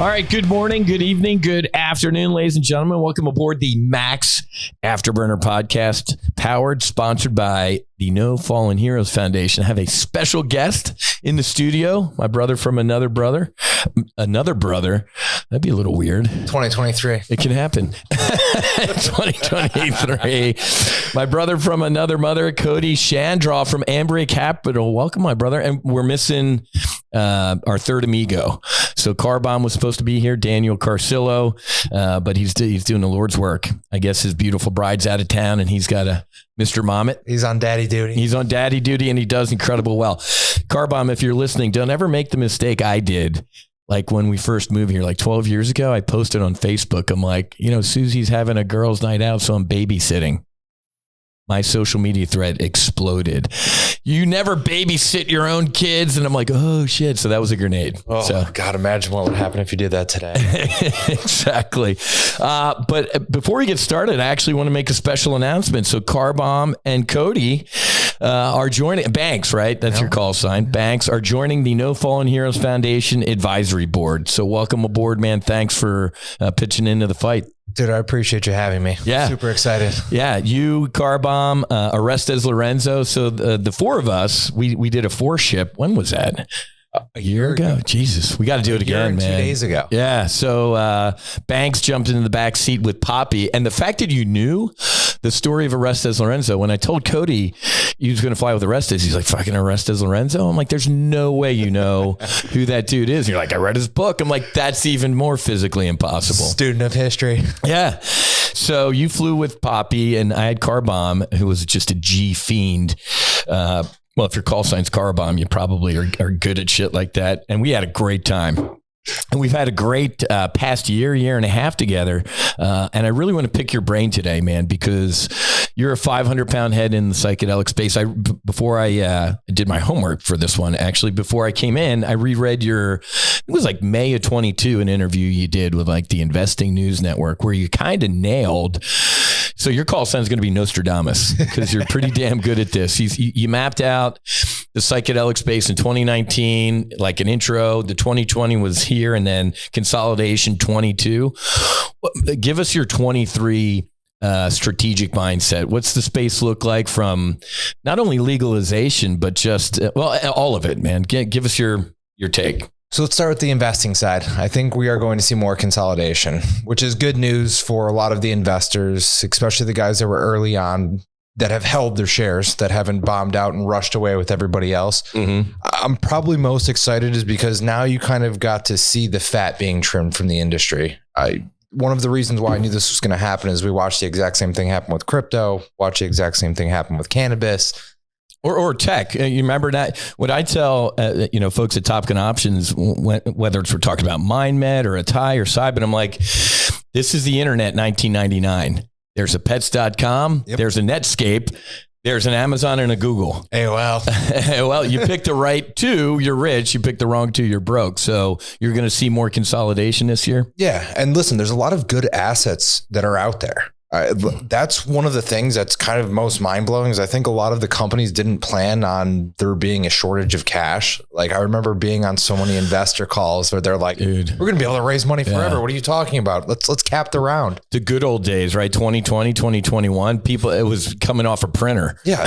All right, good morning, good evening, good afternoon, ladies and gentlemen. Welcome aboard the Max Afterburner podcast, sponsored by the No Fallen Heroes Foundation. I have a special guest in the studio, my brother from another brother. That'd be a little weird. 2023. It can happen. 2023. My brother from another mother, Cody Shandraw from Ambria Capital. Welcome, my brother. And we're missing our third amigo. So Carbomb was supposed to be here, Daniel Carcillo, but he's doing the Lord's work. I guess his beautiful bride's out of town, and he's got a Mr. Mommet. He's on daddy duty. He's on daddy duty, and he does incredible well. Carbomb, if you're listening, don't ever make the mistake I did. Like when we first moved here, like 12 years ago, I posted on Facebook. I'm like, Susie's having a girls' night out, so I'm babysitting. My social media thread exploded. You never babysit your own kids. And I'm like, oh, shit. So that was a grenade. Oh, so. God, imagine what would happen if you did that today. Exactly. But before we get started, I actually want to make a special announcement. So Carbomb and Cody are joining. Banks, right? That's your call sign. Banks are joining the No Fallen Heroes Foundation Advisory Board. So welcome aboard, man. Thanks for pitching into the fight. Dude, I appreciate you having me. Yeah. Super excited. Yeah. You, Carbomb, Orestes Lorenzo. So the four of us, we did a 4-ship. When was that? A year ago. Jesus. We got to do it again, man. 2 days ago. Yeah. So Banks jumped into the back seat with Poppy. And the fact that you knew the story of Orestes Lorenzo, when I told Cody he was going to fly with Orestes, he's like, fucking Orestes Lorenzo? I'm like, there's no way you know who that dude is. And you're like, I read his book. I'm like, that's even more physically impossible. Student of history. Yeah. So you flew with Poppy, and I had Carbomb, who was just a G fiend. Well, if your call sign's Carbomb, you probably are good at shit like that. And we had a great time. And we've had a great past year and a half together. And I really want to pick your brain today, man, because you're a 500-pound head in the psychedelic space. Before I did my homework for this one, actually, before I came in, I reread it was like May of 22, an interview you did with like the Investing News Network, where you kind of nailed. So your call sign's going to be Nostradamus, because you're pretty damn good at this. You mapped out the psychedelic space in 2019, like an intro. The 2020 was here, and then consolidation 22. Give us your 23 strategic mindset. What's the space look like from not only legalization, but just, all of it, man. Give us your take. So let's start with the investing side. I think we are going to see more consolidation, which is good news for a lot of the investors, especially the guys that were early on that have held their shares, that haven't bombed out and rushed away with everybody else. Mm-hmm. I'm probably most excited is because now you kind of got to see the fat being trimmed from the industry. One of the reasons why I knew this was going to happen is we watched the exact same thing happen with crypto, watched the exact same thing happen with cannabis. Or tech. You remember that? What I tell, folks at Top Gun Options, whether it's we're talking about MindMed or Atai or Psych, I'm like, this is the internet 1999. There's a pets.com. Yep. There's a Netscape. There's an Amazon and a Google. AOL. Well, you picked the right two, you're rich. You picked the wrong two, you're broke. So you're going to see more consolidation this year? Yeah. And listen, there's a lot of good assets that are out there. That's one of the things that's kind of most mind-blowing is I think a lot of the companies didn't plan on there being a shortage of cash. Like I remember being on so many investor calls where they're like, dude, we're going to be able to raise money forever. Yeah. What are you talking about? Let's cap the round. The good old days, right? 2020, 2021, it was coming off a printer. Yeah.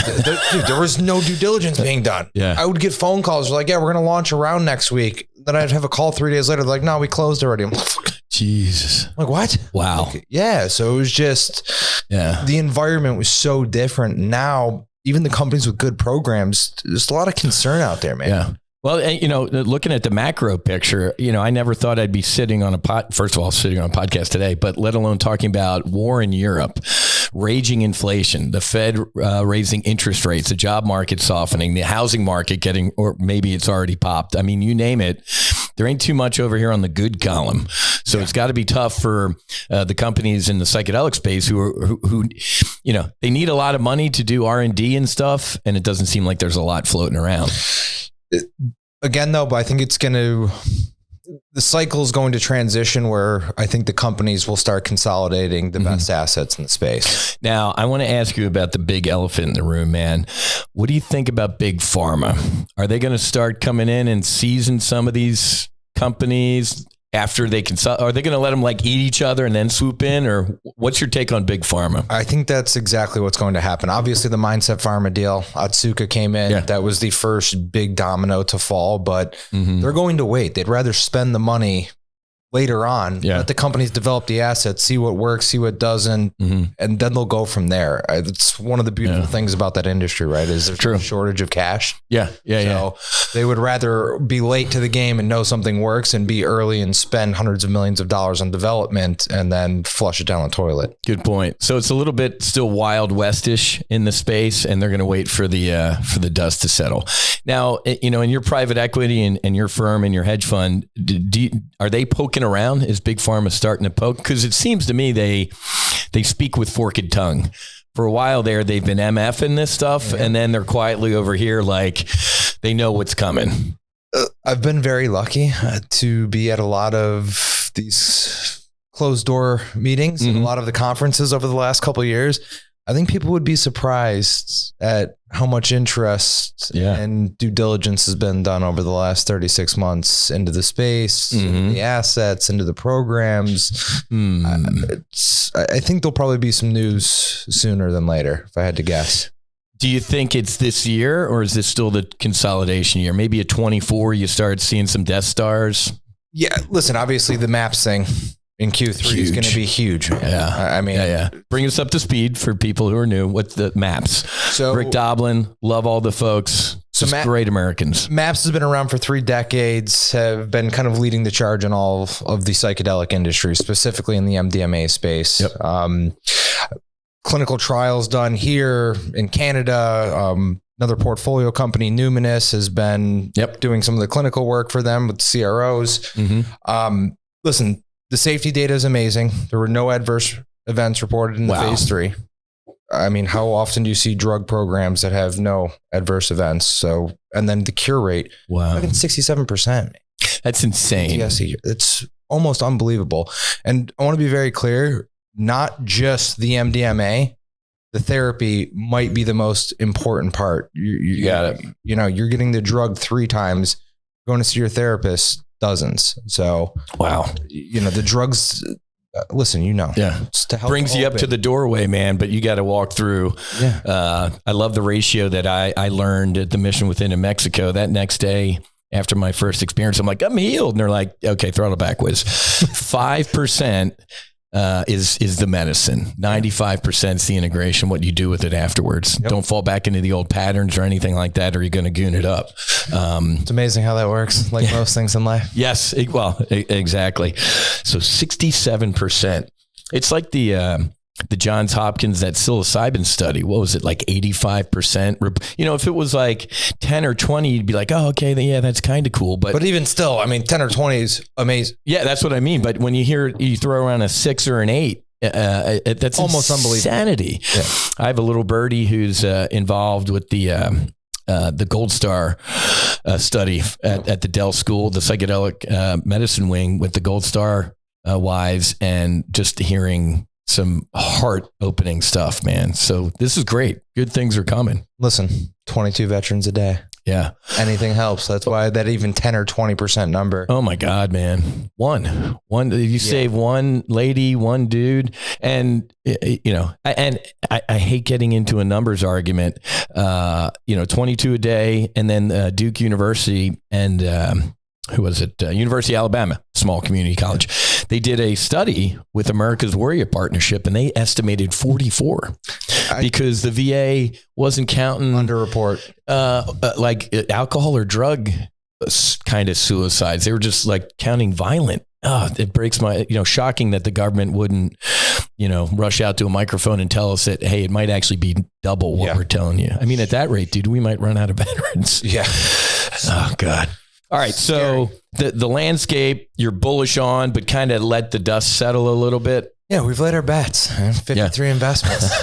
Dude, there was no due diligence being done. Yeah. I would get phone calls like, yeah, we're going to launch a round next week. Then I'd have a call 3 days later. They're like, no, we closed already. I'm like, Jesus. Like what? Wow. Yeah. So it was just, the environment was so different. Now, even the companies with good programs, there's a lot of concern out there, man. Yeah. Well, looking at the macro picture, I never thought I'd be sitting on first of all, sitting on a podcast today, but let alone talking about war in Europe, raging inflation, the Fed raising interest rates, the job market softening, the housing market getting, or maybe it's already popped. I mean, you name it. There ain't too much over here on the good column. So it's got to be tough for the companies in the psychedelic space who they need a lot of money to do R&D and stuff. And it doesn't seem like there's a lot floating around. Again, though, but I think the cycle is going to transition where I think the companies will start consolidating the best assets in the space. Now, I want to ask you about the big elephant in the room, man. What do you think about big pharma? Are they going to start coming in and seizing some of these companies? after they are they going to let them like eat each other and then swoop in, or what's your take on big pharma? I think that's exactly what's going to happen. Obviously the Mindset Pharma deal, Otsuka came in. Yeah. That was the first big domino to fall, but they're going to wait. They'd rather spend the money later on, let the companies develop the assets, see what works, see what doesn't, and then they'll go from there. It's one of the beautiful things about that industry, right? Is there's a shortage of cash. So they would rather be late to the game and know something works and be early and spend hundreds of millions of dollars on development and then flush it down the toilet. Good point. So it's a little bit still Wild West-ish in the space, and they're going to wait for the dust to settle. Now, in your private equity and your firm and your hedge fund, are they poking around? Is big pharma starting to poke? Because it seems to me they speak with forked tongue. For a while there, they've been MFing this stuff, and then they're quietly over here like they know what's coming. I've been very lucky to be at a lot of these closed door meetings and a lot of the conferences over the last couple of years. I think people would be surprised at how much interest and due diligence has been done over the last 36 months into the space, into the assets, into the programs. I think there'll probably be some news sooner than later, if I had to guess. Do you think it's this year, or is this still the consolidation year? Maybe at 24, you start seeing some Death Stars? Yeah, listen, obviously the MAPS thing in Q3 is going to be huge. I mean, bring us up to speed for people who are new. What's the MAPS? So Rick Doblin, love all the folks. So great Americans. MAPS has been around for 3 decades, have been kind of leading the charge in all of the psychedelic industry, specifically in the MDMA space. Clinical trials done here in Canada. Another portfolio company, Numinous, has been doing some of the clinical work for them with CROs. Listen, the safety data is amazing. There were no adverse events reported in the phase 3. I mean, how often do you see drug programs that have no adverse events? So, and then the cure rate, like 67%. That's insane. It's almost unbelievable. And I want to be very clear, not just the MDMA, the therapy might be the most important part. You got it. You're getting the drug 3 times, going to see your therapist dozens. So, the drugs, listen, to help brings you up to the doorway, man, but you got to walk through. I love the ratio that I learned at the mission within in Mexico. That next day after my first experience, I'm like, I'm healed. And they're like, okay, throttle back, Wiz. 5% is the medicine. 95% is the integration, what you do with it afterwards. Don't fall back into the old patterns or anything like that, or you're going to goon it up. It's amazing how that works, like most things in life. Yes, exactly. So 67%. It's like the Johns Hopkins, that psilocybin study. What was it, like 85%? If it was like 10 or 20, you'd be like, oh, okay, that's kind of cool. But even still, I mean, 10 or 20 is amazing. Yeah, that's what I mean. But when you throw around a 6 or an 8, that's almost unbelievable. Insanity. Yeah. I have a little birdie who's involved with the Gold Star study at the Dell School, the psychedelic medicine wing with the Gold Star wives, and just hearing some heart-opening stuff, man. So this is great. Good things are coming. Listen, 22 veterans a day. Yeah. Anything helps. That's why that even 10 or 20% number. Oh my God, man. One, you save one lady, one dude. And, I hate getting into a numbers argument, 22 a day, and then Duke University and, who was it? University of Alabama, small community college. They did a study with America's Warrior Partnership, and they estimated 44 because the VA wasn't counting underreport like alcohol or drug kind of suicides. They were just like counting violent. It breaks my, shocking that the government wouldn't, rush out to a microphone and tell us that, hey, it might actually be double what we're telling you. I mean, at that rate, dude, we might run out of veterans. Yeah. Oh God. All right. So the landscape you're bullish on, but kind of let the dust settle a little bit. Yeah. We've laid our bets. 53 investments.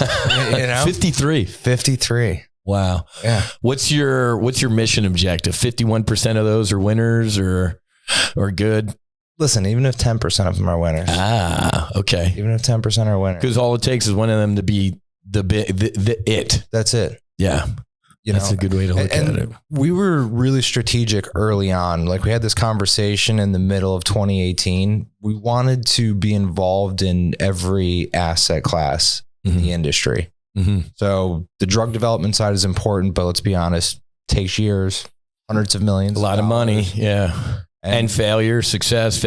53. Wow. Yeah. What's your mission objective? 51% of those are winners or good? Listen, even if 10% of them are winners. Okay. Even if 10% are winners. Because all it takes is one of them to be it. That's it. Yeah. That's a good way to look at it. We were really strategic early on. Like we had this conversation in the middle of 2018. We wanted to be involved in every asset class in the industry. So the drug development side is important, but let's be honest, takes years, hundreds of millions. A lot of money. Yeah. And failure, success.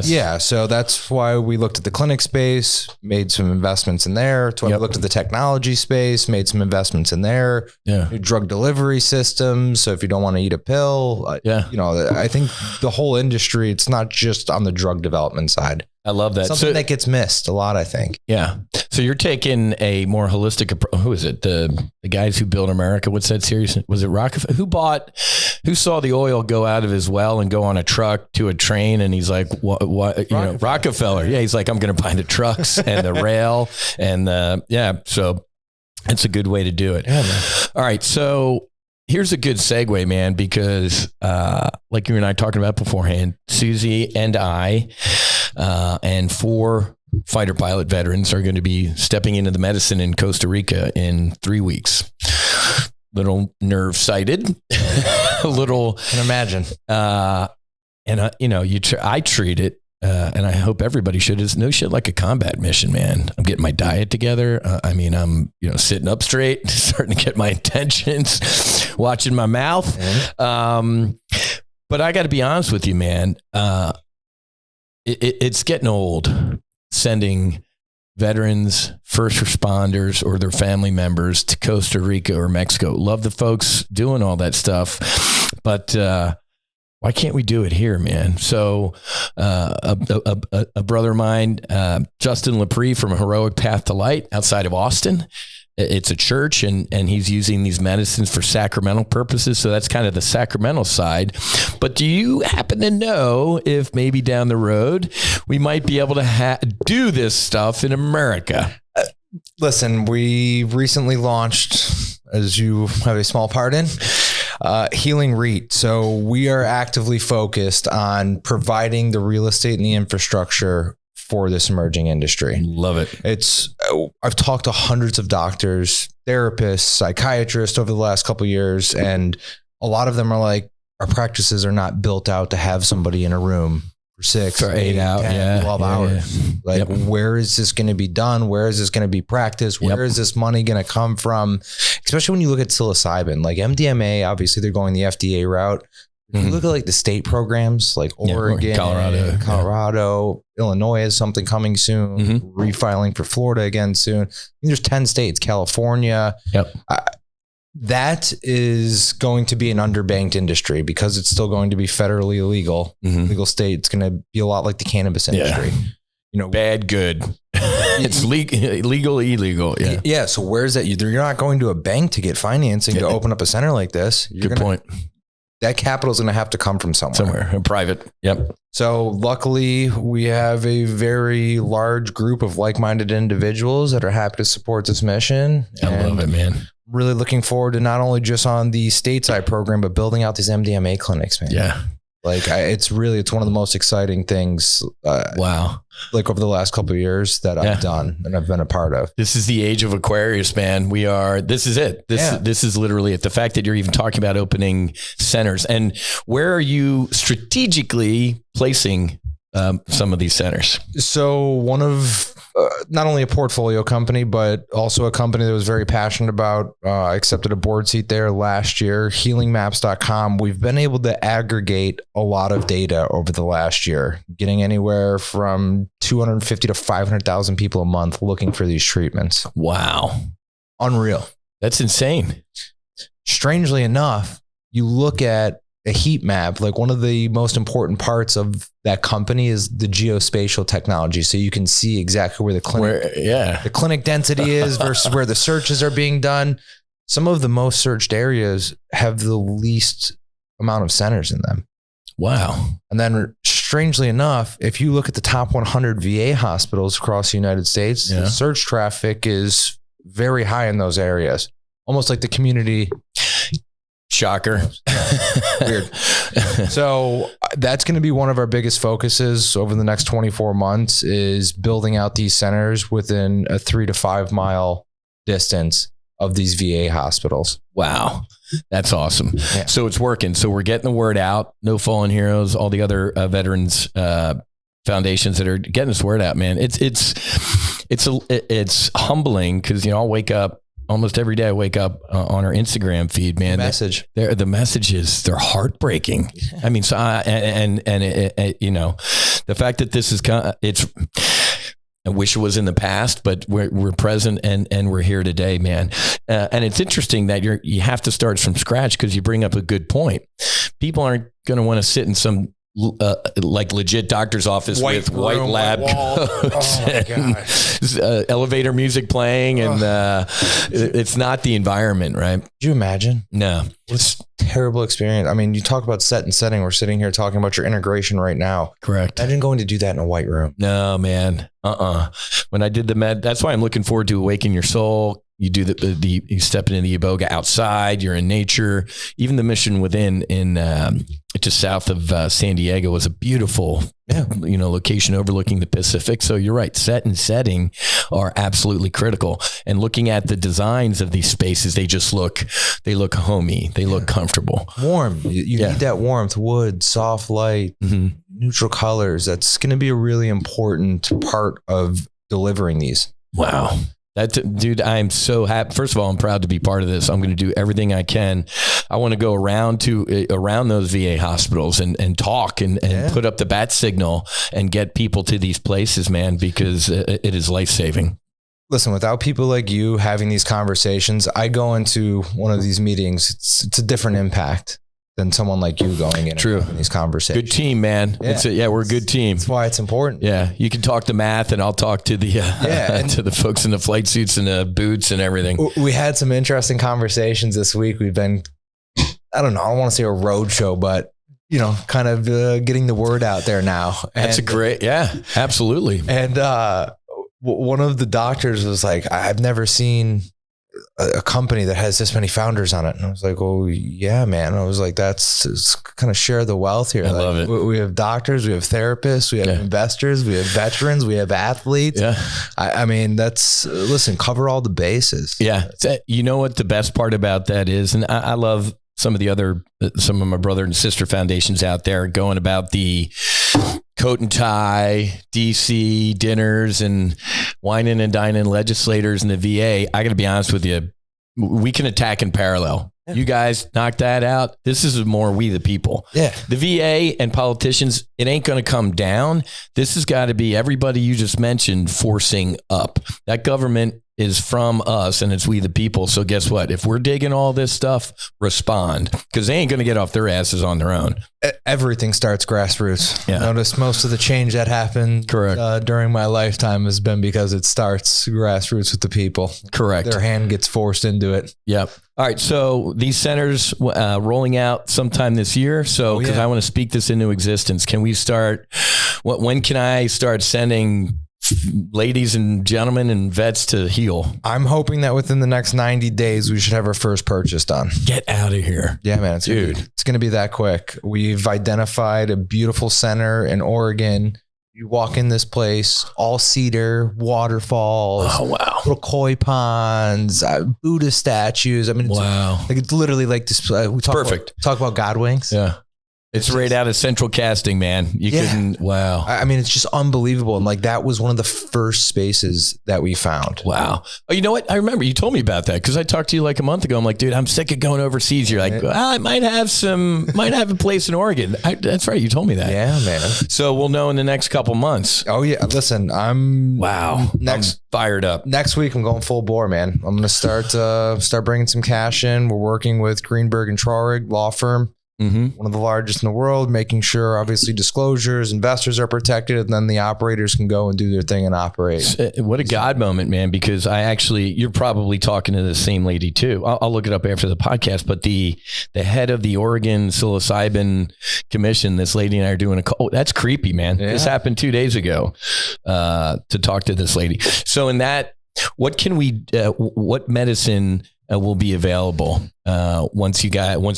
Yeah. So that's why we looked at the clinic space, made some investments in there. That's why we looked at the technology space, made some investments in there. New drug delivery systems. So if you don't want to eat a pill, I think the whole industry, it's not just on the drug development side. I love that. Something that gets missed a lot, I think. Yeah. So you're taking a more holistic approach. Who is it? The guys who built America. What's that series? Was it Rockefeller? Who saw the oil go out of his well and go on a truck to a train? And he's like, what, Rockefeller. Yeah. He's like, I'm going to buy the trucks and the rail and so it's a good way to do it. Yeah, man. All right. So here's a good segue, man, because like you and I talking about beforehand, Susie and I and 4 fighter pilot veterans are going to be stepping into the medicine in Costa Rica in 3 weeks. Little nerve sighted, a little. Can imagine. I treat it, and I hope everybody should. Is no shit like a combat mission, man. I'm getting my diet together. I'm sitting up straight, starting to get my intentions, watching my mouth. But I got to be honest with you, man. It's getting old sending veterans, first responders, or their family members to Costa Rica or Mexico. Love the folks doing all that stuff, but why can't we do it here, man? So a brother of mine, Justin Lepre from Heroic Path to Light outside of Austin, it's a church, and he's using these medicines for sacramental purposes. So that's kind of the sacramental side. But do you happen to know if maybe down the road we might be able to do this stuff in America? Listen, we recently launched, as you have a small part in, Healing REIT. So we are actively focused on providing the real estate and the infrastructure for this emerging industry. Love it. I've talked to hundreds of doctors, therapists, psychiatrists over the last couple of years, and a lot of them are like, our practices are not built out to have somebody in a room for 6 or 8 out, 10, 12 hours. Like, where is this going to be done? Where is this going to be practiced? Where is this money going to come from? Especially when you look at psilocybin, like MDMA, obviously they're going the FDA route. If you look at like the state programs, like Oregon, Colorado, Illinois has something coming soon, refiling for Florida again soon. I think there's 10 states, California. That is going to be an underbanked industry because it's still going to be federally illegal. Legal state. It's going to be a lot like the cannabis industry. Bad, good. It's legal, illegal. Yeah. So where's that? You're not going to a bank to get financing to open up a center like this. Good point. That capital is going to have to come from somewhere. Private. Yep. So luckily we have a very large group of like-minded individuals that are happy to support this mission. I love it, man. Really looking forward to not only just on the stateside program, but building out these MDMA clinics, man. Yeah. Like it's one of the most exciting things. Like over the last couple of years that I've done and I've been a part of. This is the age of Aquarius, man. This is it. This is literally it. The fact that you're even talking about opening centers, and where are you strategically placing some of these centers? So one of not only a portfolio company, but also a company that was very passionate about, I accepted a board seat there last year, healingmaps.com. We've been able to aggregate a lot of data over the last year, getting anywhere from 250 to 500,000 people a month looking for these treatments. Wow. Unreal. That's insane. Strangely enough, you look at a heat map, like one of the most important parts of that company is the geospatial technology. So you can see exactly where the clinic density is versus where the searches are being done. Some of the most searched areas have the least amount of centers in them. Wow. And then strangely enough, if you look at the top 100 VA hospitals across the United States, the search traffic is very high in those areas. Almost like the community. Shocker. Weird. So that's going to be one of our biggest focuses over the next 24 months is building out these centers within a 3 to 5 mile distance of these VA hospitals. Wow. That's awesome. Yeah. So it's working. So we're getting the word out. No Fallen Heroes, all the other veterans foundations that are getting this word out, man. It's humbling because, I'll wake up almost every day. I wake up on our Instagram feed, man. The messages, they're heartbreaking. Yeah. I mean, so the fact that this is I wish it was in the past, but we're present and we're here today, man. And it's interesting that you have to start from scratch because you bring up a good point. People aren't going to want to sit in some like legit doctor's office with white lab coats and elevator music playing, and it's not the environment, right? Could you imagine? No. It's a terrible experience. I mean, you talk about set and setting. We're sitting here talking about your integration right now. Correct. Imagine going to do that in a white room. No, man. When I did the med, that's why I'm looking forward to Awaken Your Soul. You do you step into the iboga outside, you're in nature. Even the mission within just south of San Diego was a beautiful, location overlooking the Pacific. So you're right. Set and setting are absolutely critical. And looking at the designs of these spaces, they look homey. They look comfortable. Warm. You need that warmth, wood, soft light, neutral colors. That's going to be a really important part of delivering these. Wow. Dude, I'm so happy. First of all, I'm proud to be part of this. I'm going to do everything I can. I want to go around those VA hospitals and talk and put up the bat signal and get people to these places, man, because it is life-saving. Listen, without people like you having these conversations, I go into one of these meetings. It's a different impact than someone like you going in and having these conversations. Good team, man. Yeah. We're a good team. That's why it's important. Yeah. You can talk to math and I'll talk to the to the folks in the flight suits and the boots and everything. We had some interesting conversations this week. We've been, I don't want to say a road show, but kind of getting the word out there now. That's absolutely. And one of the doctors was like, I've never seen a company that has this many founders on it. And I was like, oh yeah, man. I was like, it's kind of share the wealth here. I love it. We have doctors, we have therapists, we have investors, we have veterans, we have athletes. Yeah. I mean, listen, cover all the bases. Yeah. You know what the best part about that is? And I love some of my brother and sister foundations out there going about the coat and tie, DC dinners and whining and dining legislators in the VA. I got to be honest with you. We can attack in parallel. Yeah. You guys knock that out. This is more we the people. Yeah. The VA and politicians, it ain't going to come down. This has got to be everybody you just mentioned forcing up. That government is from us and it's we the people. So guess what? If we're digging all this stuff, respond, because they ain't going to get off their asses on their own. Everything starts grassroots. Yeah. Notice most of the change that happened during my lifetime has been because it starts grassroots with the people. Correct. Their hand gets forced into it. Yep. All right. So these centers rolling out sometime this year. So because I want to speak this into existence, can we start? When can I start sending ladies and gentlemen and vets to heal? I'm hoping that within the next 90 days, we should have our first purchase done. Get out of here. Yeah, man. It's going to be that quick. We've identified a beautiful center in Oregon. You walk in this place, all cedar, waterfalls, little koi ponds, Buddha statues. I mean, it's literally like this. We talk about God wings. Yeah. It's right out of Central Casting, man. You couldn't. Wow. I mean, it's just unbelievable. And like, that was one of the first spaces that we found. Wow. Oh, you know what? I remember you told me about that because I talked to you like a month ago. I'm like, dude, I'm sick of going overseas. You're like, I might have a place in Oregon. That's right. You told me that. Yeah, man. So we'll know in the next couple months. Oh yeah. Listen, I'm fired up. Next week, I'm going full bore, man. I'm going to start bringing some cash in. We're working with Greenberg and Traurig law firm. One of the largest in the world, making sure obviously disclosures, investors are protected, and then the operators can go and do their thing and operate. What a God moment, man, because you're probably talking to the same lady too. I'll look it up after the podcast, but the head of the Oregon Psilocybin Commission, this lady and I are doing a call. That's creepy, man. Yeah. This happened 2 days ago to talk to this lady. So in that, what medicine will be available once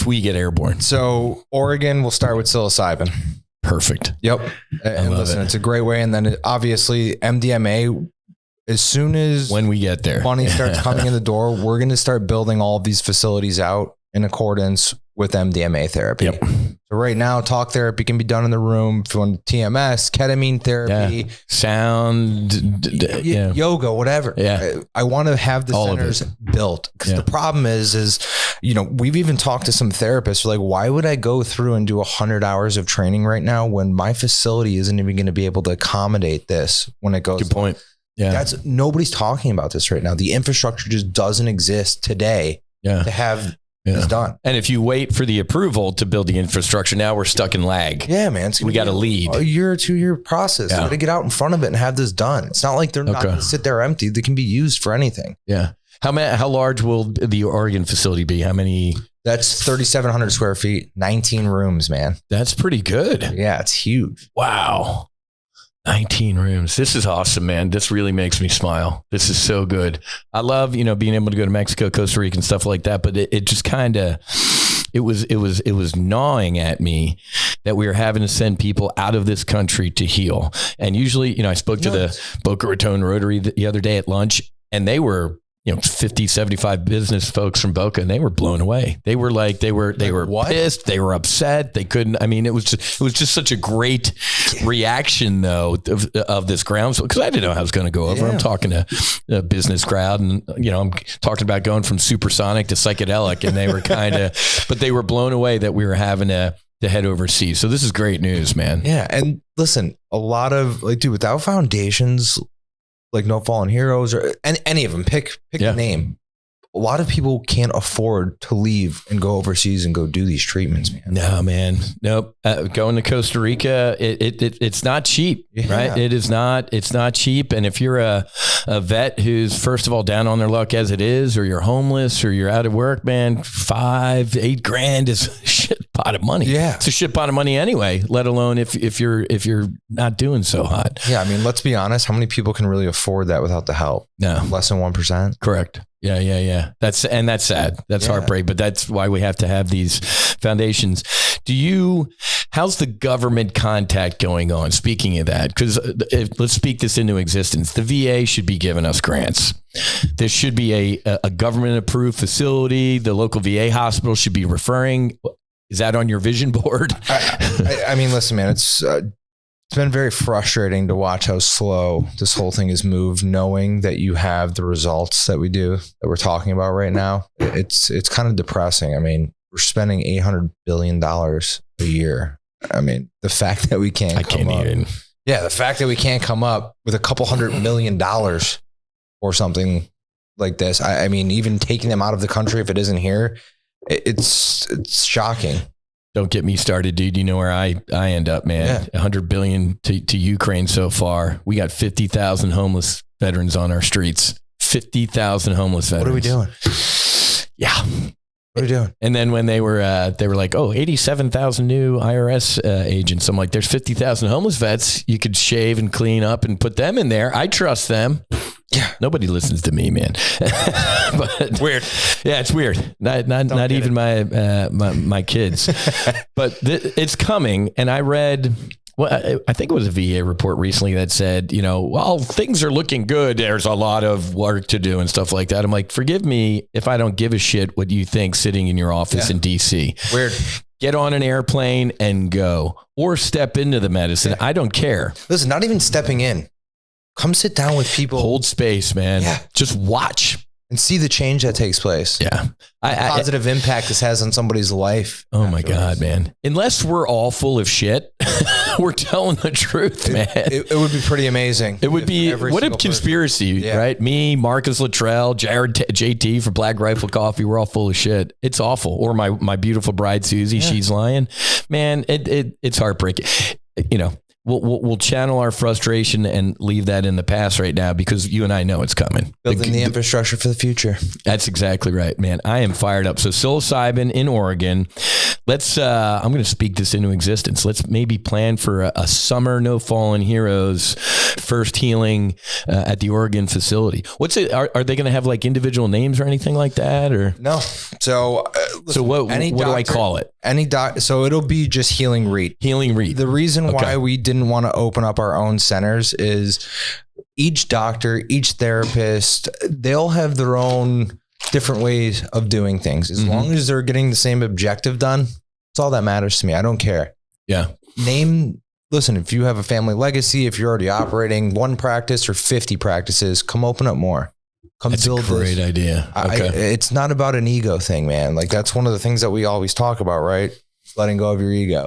we get airborne? So Oregon will start with psilocybin. Perfect. Yep. And listen, it's a great way. And then obviously MDMA, as soon as when we get there, money starts coming in the door, we're going to start building all of these facilities out in accordance with MDMA therapy. Yep. So right now, talk therapy can be done in the room. If you want TMS, ketamine therapy, sound, yoga, whatever. Yeah. I want to have the centers built, because the problem is, we've even talked to some therapists like, why would I go through and do 100 hours of training right now when my facility isn't even going to be able to accommodate this when it goes? Good point. Yeah. Nobody's talking about this right now. The infrastructure just doesn't exist today to have this done. And if you wait for the approval to build the infrastructure, now we're stuck in lag. Yeah, man. We got to lead. A year or 2 year process. You got to get out in front of it and have this done. It's not like they're not going to sit there empty. They can be used for anything. Yeah. How large will the Oregon facility be? How many? That's 3,700 square feet, 19 rooms, man. That's pretty good. Yeah, it's huge. Wow. 19 rooms. This is awesome, man. This really makes me smile. This is so good. I love, being able to go to Mexico, Costa Rica and stuff like that. But it just kind of, it was gnawing at me that we were having to send people out of this country to heal. And usually, I spoke to the Boca Raton Rotary the other day at lunch, and they were, 50, 75 business folks from Boca, and they were blown away. They were like, they were pissed. They were upset. They couldn't, it was just such a great reaction though of this groundswell. Cause I didn't know how it was going to go over. I'm talking to a business crowd, and, I'm talking about going from supersonic to psychedelic, and they were but they were blown away that we were having to head overseas. So this is great news, man. Yeah. And listen, a lot of without foundations, like No Fallen Heroes or any of them, pick the name. A lot of people can't afford to leave and go overseas and go do these treatments, man. No, man. Nope. Going to Costa Rica, it's not cheap, right? It's not cheap. And if you're a vet who's, first of all, down on their luck as it is, or you're homeless or you're out of work, man, $5-8 grand is a shit pot of money. Yeah. It's a shit pot of money anyway, let alone if you're not doing so hot. Yeah. Let's be honest. How many people can really afford that without the help? No. Less than 1%. Correct. Yeah. That's sad. That's heartbreak, but that's why we have to have these foundations. How's the government contact going on? Speaking of that, because let's speak this into existence. The VA should be giving us grants. There should be a government approved facility. The local VA hospital should be referring. Is that on your vision board? Listen, man, it's been very frustrating to watch how slow this whole thing has moved, knowing that you have the results that we're talking about right now. It's kind of depressing. We're spending $800 billion a year. The fact that we the fact that we can't come up with a couple $100 million or something like this. Even taking them out of the country, if it isn't here, it's shocking. Don't get me started, dude. You know where I end up, man. $100 billion to Ukraine so far. We got 50,000 homeless veterans on our streets. 50,000 homeless veterans. What are we doing? Yeah. What are we doing? And then when they were like, 87,000 new IRS agents. I'm like, there's 50,000 homeless vets. You could shave and clean up and put them in there. I trust them. Yeah. Nobody listens to me, man. But weird. Yeah, it's weird. Not even my kids. But it's coming. And I read, I think it was a VA report recently that said, while things are looking good, there's a lot of work to do and stuff like that. I'm like, forgive me if I don't give a shit what you think sitting in your office in DC. Weird. Get on an airplane and go, or step into the medicine. Yeah. I don't care. Listen, not even stepping in. Come sit down with people. Hold space, man. Yeah. Just watch. And see the change that takes place. Yeah. The positive impact this has on somebody's life. Oh my God, man. Unless we're all full of shit, we're telling the truth, man. It would be pretty amazing. It would be, what a conspiracy, right? Me, Marcus Luttrell, Jared, JT from Black Rifle Coffee, we're all full of shit. It's awful. Or my beautiful bride, Susie, she's lying. Man, it's heartbreaking. We'll channel our frustration and leave that in the past right now, because you and I know it's coming. Building the infrastructure for the future. That's exactly right, man. I am fired up. So psilocybin in Oregon. Let's, I'm going to speak this into existence. Let's maybe plan for a summer No Fallen Heroes first healing at the Oregon facility. What's it? Are they going to have like individual names or anything like that, or no? So what do I call it? So it'll be just Healing REIT. Healing REIT. The reason why we didn't want to open up our own centers is each doctor, each therapist, they'll have their own different ways of doing things. As long as they're getting the same objective done, that's all that matters to me. I don't care. Yeah. Listen, if you have a family legacy, if you're already operating 1 practice or 50 practices, come open up more. That's a great idea. Okay. It's not about an ego thing, man. Like that's one of the things that we always talk about, right? Letting go of your ego.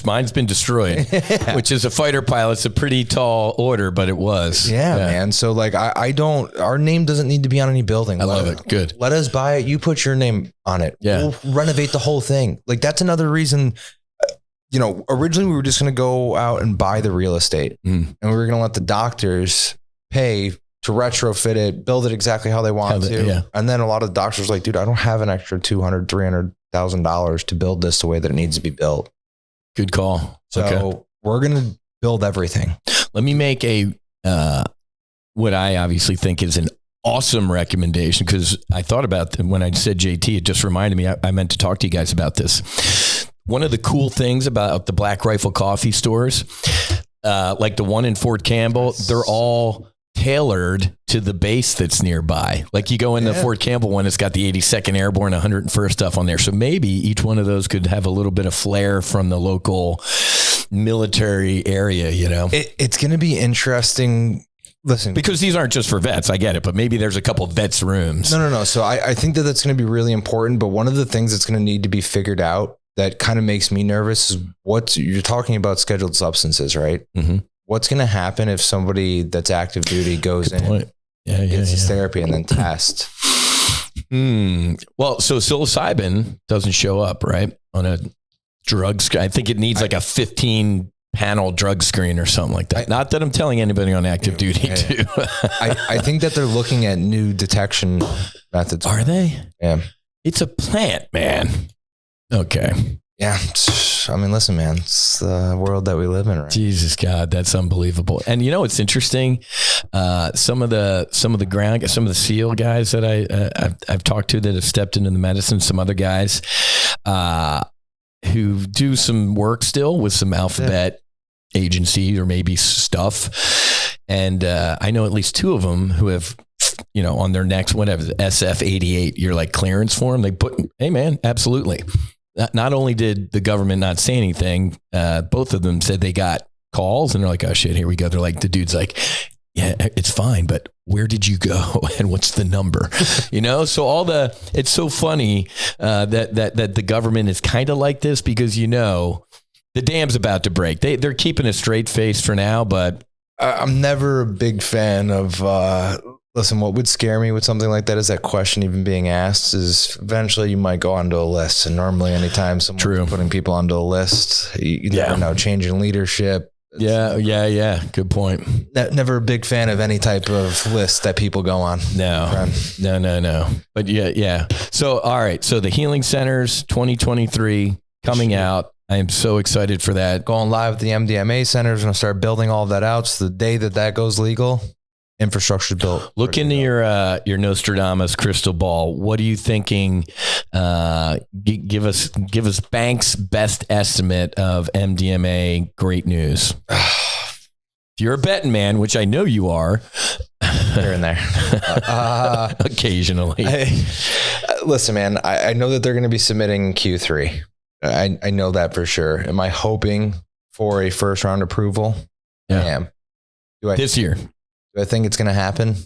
Mine's been destroyed, which is a fighter pilot's a pretty tall order, but it was. Yeah, man. So like, our name doesn't need to be on any building. I love it. Good. Let us buy it. You put your name on it. Yeah. We'll renovate the whole thing. Like that's another reason, originally we were just going to go out and buy the real estate and we were going to let the doctors pay to retrofit it, build it exactly how they want to. Yeah. And then a lot of the doctors are like, dude, I don't have an extra $200,000, $300,000 to build this the way that it needs to be built. Good call. So we're going to build everything. Let me make what I obviously think is an awesome recommendation, because I thought about when I said JT, it just reminded me, I meant to talk to you guys about this. One of the cool things about the Black Rifle coffee stores, like the one in Fort Campbell, they're all tailored to the base that's nearby. Like you go in the Fort Campbell one, it's got the 82nd Airborne, 101st stuff on there. So maybe each one of those could have a little bit of flair from the local military area, It's going to be interesting. Listen, because these aren't just for vets. I get it, but maybe there's a couple vets rooms. No. So I think that's going to be really important. But one of the things that's going to need to be figured out that kind of makes me nervous is you're talking about scheduled substances, right? Mm-hmm. What's going to happen if somebody that's active duty goes gets his therapy and then tests? Well, so psilocybin doesn't show up, right? On a drug screen. I think it needs like a 15 panel drug screen or something like that. Not that I'm telling anybody on active duty to. I think that they're looking at new detection methods. Are they? Yeah. It's a plant, man. Okay. Yeah. I mean, listen, man, it's the world that we live in, right? Jesus God, that's unbelievable. And it's interesting. Some of the SEAL guys that I've talked to that have stepped into the medicine, some other guys who do some work still with some alphabet agency or maybe stuff. And I know at least 2 of them who have, on their next, whatever, SF-88, you're like clearance form. They put, hey man, absolutely. Not only did the government not say anything, both of them said they got calls and they're like, oh shit, here we go. They're like, the dude's like, yeah, it's fine, but where did you go and what's the number? So it's so funny that the government is kind of like this, because the dam's about to break. They're keeping a straight face for now, but I'm never a big fan of. Listen, what would scare me with something like that is that question even being asked is eventually you might go onto a list. And normally anytime someone's putting people onto a list, you never know, changing leadership. Yeah. Good point. Never a big fan of any type of list that people go on. No. But yeah. So, all right. So the Healing Centers 2023 coming out. I am so excited for that. Going live at the MDMA centers. We're going to start building all that out. So the day that goes legal, infrastructure built. Look into your Nostradamus crystal ball. What are you thinking? Give us Bank's best estimate of MDMA. Great news. If you're a betting man, which I know you are, here and there, occasionally. Listen, man, I know that they're going to be submitting Q3. I know that for sure. Am I hoping for a first round approval? Yeah. I am. This year. Do I think it's going to happen?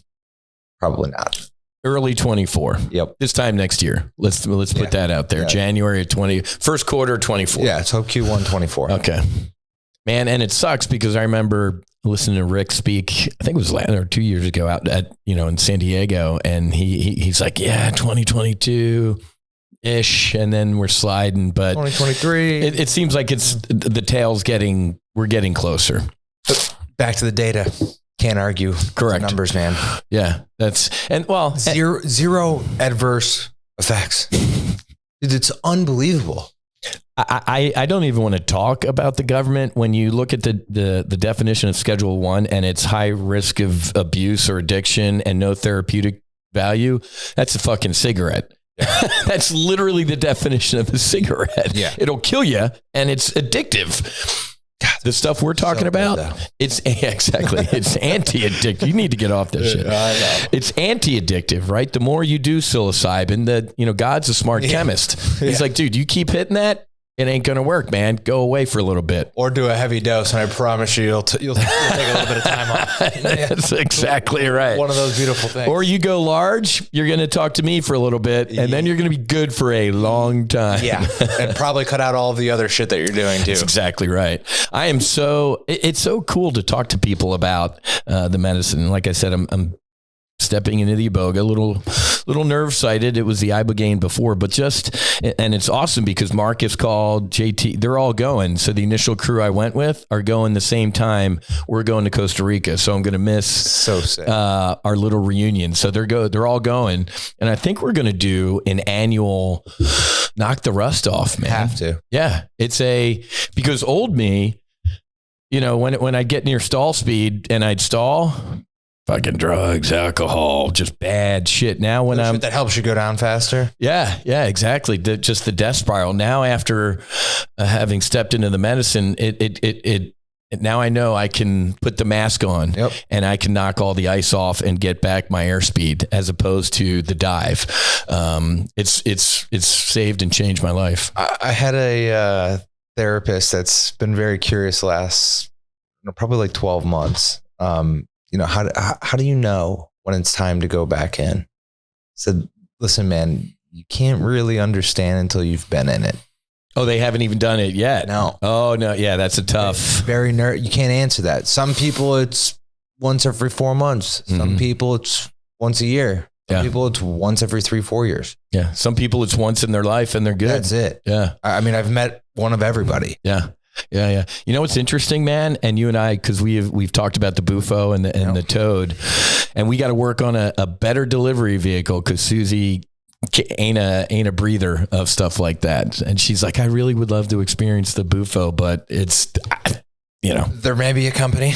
Probably not. Early 24. Yep. This time next year. Let's put that out there. Yeah. January 20, first quarter 24. Yeah. Let's hope Q1 24. Okay. Man. And it sucks because I remember listening to Rick speak, I think it was 2 years ago out at, in San Diego. And he's like, yeah, 2022 ish. And then we're sliding, but 2023, it seems like it's the tail's we're getting closer. Back to the data. Can't argue. Correct. Numbers, man. Yeah. Zero adverse effects. Dude, it's unbelievable. I don't even want to talk about the government. When you look at the definition of Schedule 1 and it's high risk of abuse or addiction and no therapeutic value, that's a fucking cigarette. That's literally the definition of a cigarette. Yeah. It'll kill you and it's addictive. The stuff we're talking about, it's exactly, it's anti-addictive. You need to get off this shit. I know. It's anti-addictive, right? The more you do psilocybin, God's a smart chemist. He's like, dude, you keep hitting that, it ain't going to work, man. Go away for a little bit. Or do a heavy dose, and I promise you'll take a little bit of time off. That's exactly right. One of those beautiful things. Or you go large, you're going to talk to me for a little bit, and then you're going to be good for a long time. Yeah, and probably cut out all the other shit that you're doing, too. That's exactly right. It's so cool to talk to people about the medicine. Like I said, I'm stepping into the iboga, a little nerve sighted. It was the ibogaine before, but and it's awesome because Marcus called, JT, they're all going. So the initial crew I went with are going the same time. We're going to Costa Rica. So I'm going to miss our little reunion. So they're all going. And I think we're going to do an annual knock the rust off, man. Have to. Yeah. Because old me, when I get near stall speed and I'd stall, fucking drugs, alcohol, just bad shit. Now when shit that helps you go down faster. Yeah, exactly. Just the death spiral. Now after having stepped into the medicine, now I know I can put the mask on and I can knock all the ice off and get back my airspeed as opposed to the dive. It's saved and changed my life. I had a therapist that's been very curious the last probably like 12 months. How do you know when it's time to go back in? Said, listen, man, you can't really understand until you've been in it. Oh, they haven't even done it yet. No. Oh no. Yeah. That's a tough, very nerd. You can't answer that. Some people it's once every 4 months. Some people it's once a year. Some people it's once every 3-4 years. Yeah. Some people it's once in their life and they're good. That's it. Yeah. I mean, I've met one of everybody. Yeah. Yeah. You know what's interesting, man? And you and I, because we've talked about the Bufo and the Toad, and we got to work on a better delivery vehicle because Susie ain't a breather of stuff like that. And she's like, I really would love to experience the Bufo, but it's, there may be a company.